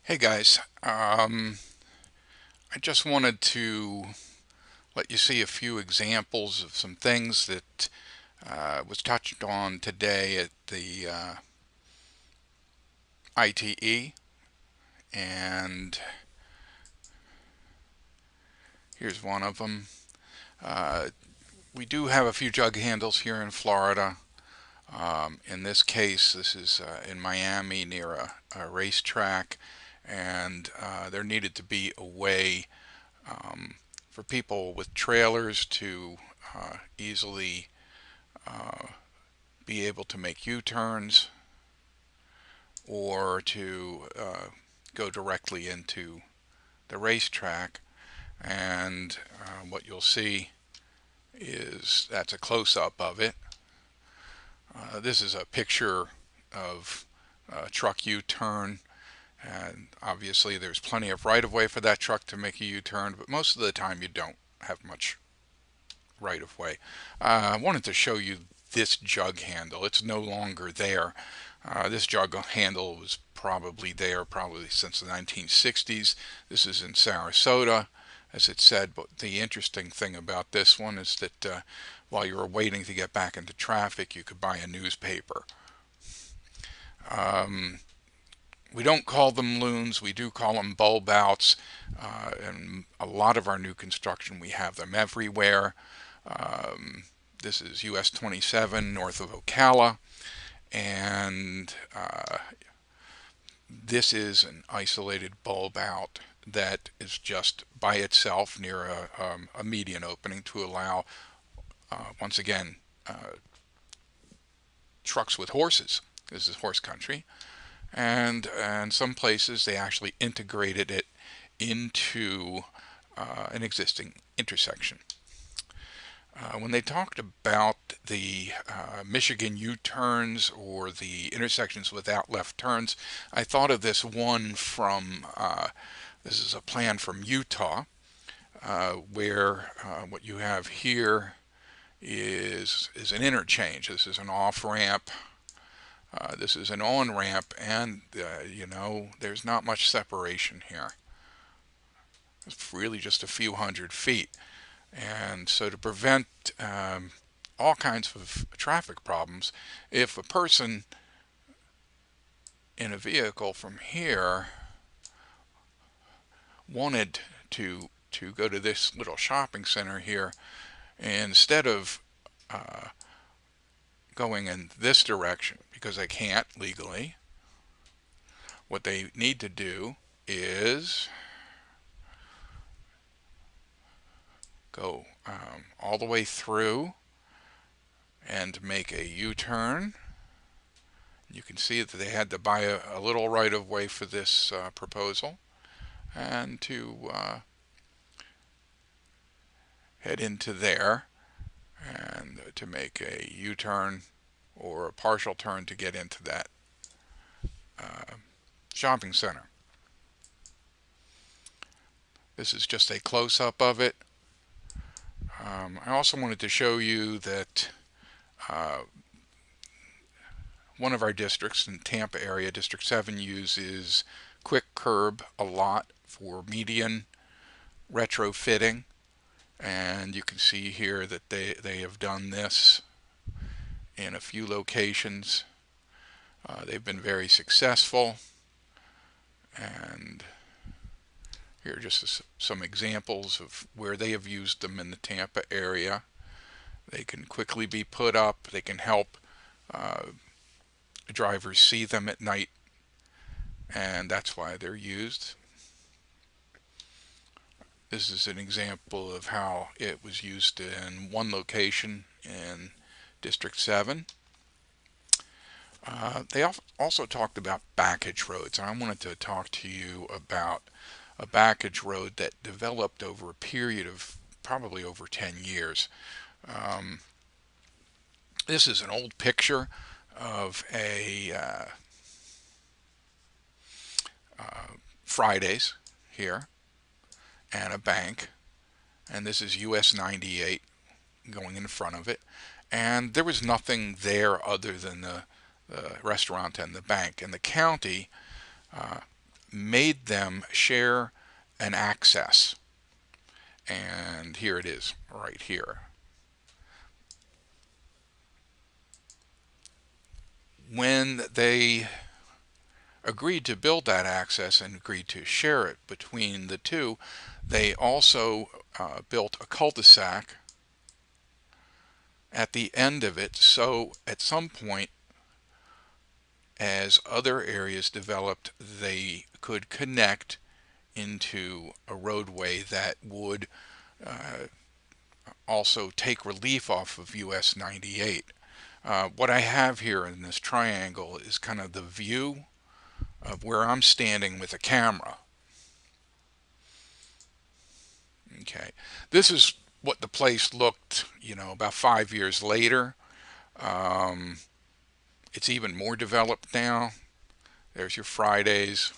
Hey guys, I just wanted to let you see a few examples of some things that was touched on today at the ITE, and here's one of them. Uh, we do have a few jug handles here in Florida. In this case, this is in Miami near a racetrack, and there needed to be a way for people with trailers to easily be able to make U-turns or to go directly into the racetrack. And what you'll see is that's a close-up of it. This is a picture of a truck U-turn, and obviously there's plenty of right-of-way for that truck to make a U-turn, but most of the time you don't have much right-of-way. I wanted to show you this jug handle. It's no longer there. This jug handle was probably since the 1960s. This is in Sarasota, as it said, but the interesting thing about this one is that while you were waiting to get back into traffic, you could buy a newspaper. Um, we don't call them loons, we do call them bulb outs. And a lot of our new construction, we have them everywhere. This is US 27 north of Ocala, and this is an isolated bulb out that is just by itself near a median opening to allow, once again, trucks with horses. This is horse country. And some places they actually integrated it into an existing intersection. When they talked about the Michigan U-turns or the intersections without left turns, I thought of this one from, this is a plan from Utah, where what you have here is an interchange. This is an off-ramp. This is an on-ramp, and there's not much separation here. It's really just a few hundred feet. And so to prevent all kinds of traffic problems, if a person in a vehicle from here wanted to go to this little shopping center here, instead of going in this direction, because they can't legally, what they need to do is go all the way through and make a U-turn. You can see that they had to buy a little right-of-way for this proposal, and to head into there and to make a U-turn or a partial turn to get into that shopping center. This is just a close-up of it. I also wanted to show you that one of our districts in Tampa area, District 7, uses quick curb a lot for median retrofitting, and you can see here that they have done this in a few locations. They've been very successful, and here are just some examples of where they have used them in the Tampa area. They can quickly be put up. They can help drivers see them at night, and that's why they're used. This is an example of how it was used in one location in District 7. They also talked about backage roads, and I wanted to talk to you about a backage road that developed over a period of probably over 10 years. Um, this is an old picture of a Fridays here and a bank, and this is US 98 going in front of it, and there was nothing there other than the restaurant and the bank, and the county made them share an access. And here it is right here. When they agreed to build that access and agreed to share it between the two, they also built a cul-de-sac at the end of it, so at some point, as other areas developed, they could connect into a roadway that would also take relief off of US 98. What I have here in this triangle is kind of the view of where I'm standing with a camera. Okay, this is what the place looked, about 5 years later. It's even more developed now. There's your Fridays.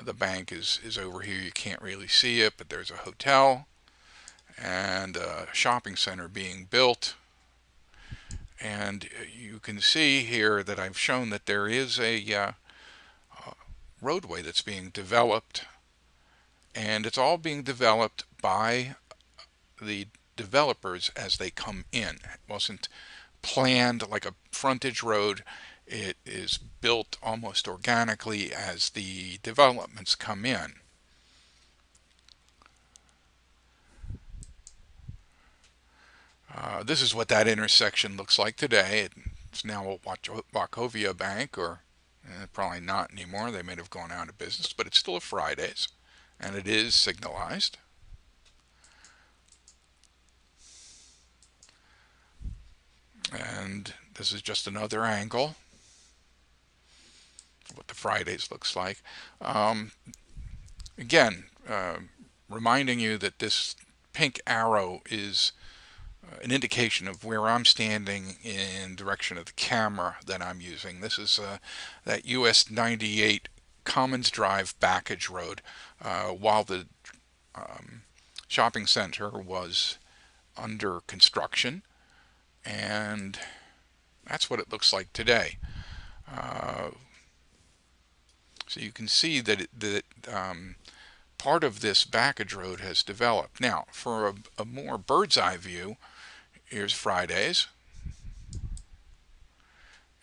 The bank is over here. You can't really see it, but there's a hotel and a shopping center being built. And you can see here that I've shown that there is a roadway that's being developed, and it's all being developed by the developers as they come in. It wasn't planned like a frontage road. It is built almost organically as the developments come in. This is what that intersection looks like today. It's now a Wachovia Bank, or probably not anymore. They may have gone out of business, but it's still a Fridays, and it is signalized. And this is just another angle of what the Fridays looks like. Again, reminding you that this pink arrow is an indication of where I'm standing in direction of the camera that I'm using. This is that US 98 Commons Drive Backage Road, while the shopping center was under construction, and that's what it looks like today. So you can see that part of this Backage Road has developed. Now, for a more bird's eye view, here's Fridays,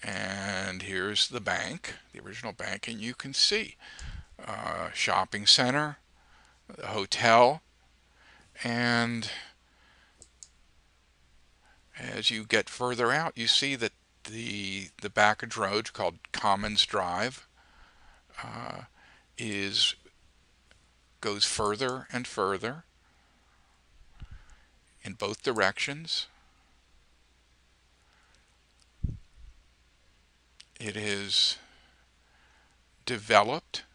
and here's the bank, the original bank, and you can see shopping center, the hotel, and as you get further out, you see that the Backage Road, called Commons Drive, goes further and further in both directions. It is developed,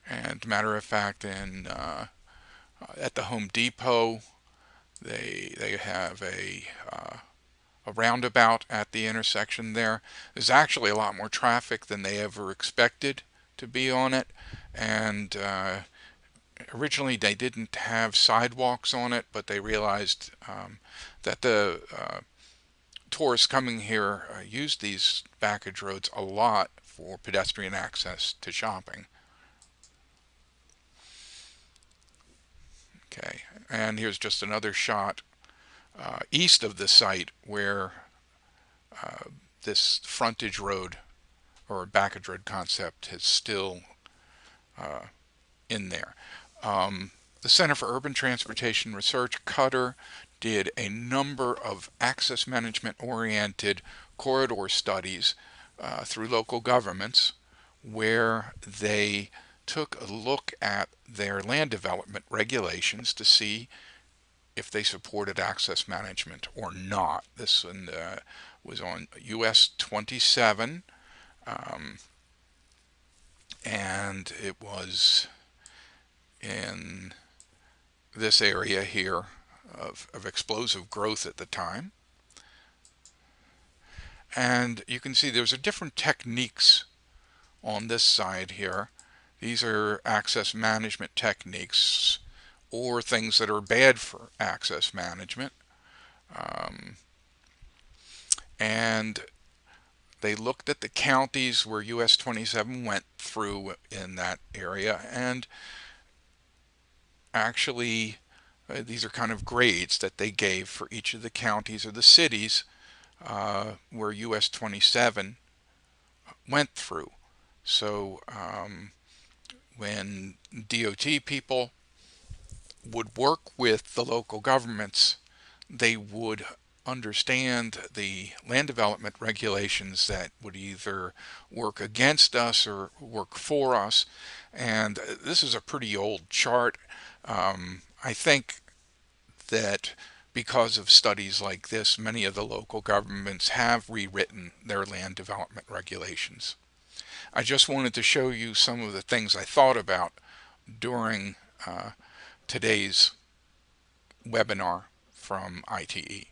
and matter of fact, at the Home Depot, they have a roundabout at the intersection there. There's actually a lot more traffic than they ever expected to be on it, and originally they didn't have sidewalks on it, but they realized that the tourists coming here use these Backage roads a lot for pedestrian access to shopping. Okay, and here's just another shot east of the site where this frontage road or Backage road concept is still in there. The Center for Urban Transportation Research, Cutter, did a number of access management oriented corridor studies through local governments, where they took a look at their land development regulations to see if they supported access management or not. This one was on US 27, and it was in this area here of explosive growth at the time. And you can see there's a different techniques on this side here. These are access management techniques, or things that are bad for access management. And They looked at the counties where US 27 went through in that area, and actually these are kind of grades that they gave for each of the counties or the cities where US 27 went through. So when DOT people would work with the local governments, they would understand the land development regulations that would either work against us or work for us. And this is a pretty old chart. I think that because of studies like this, many of the local governments have rewritten their land development regulations. I just wanted to show you some of the things I thought about during today's webinar from ITE.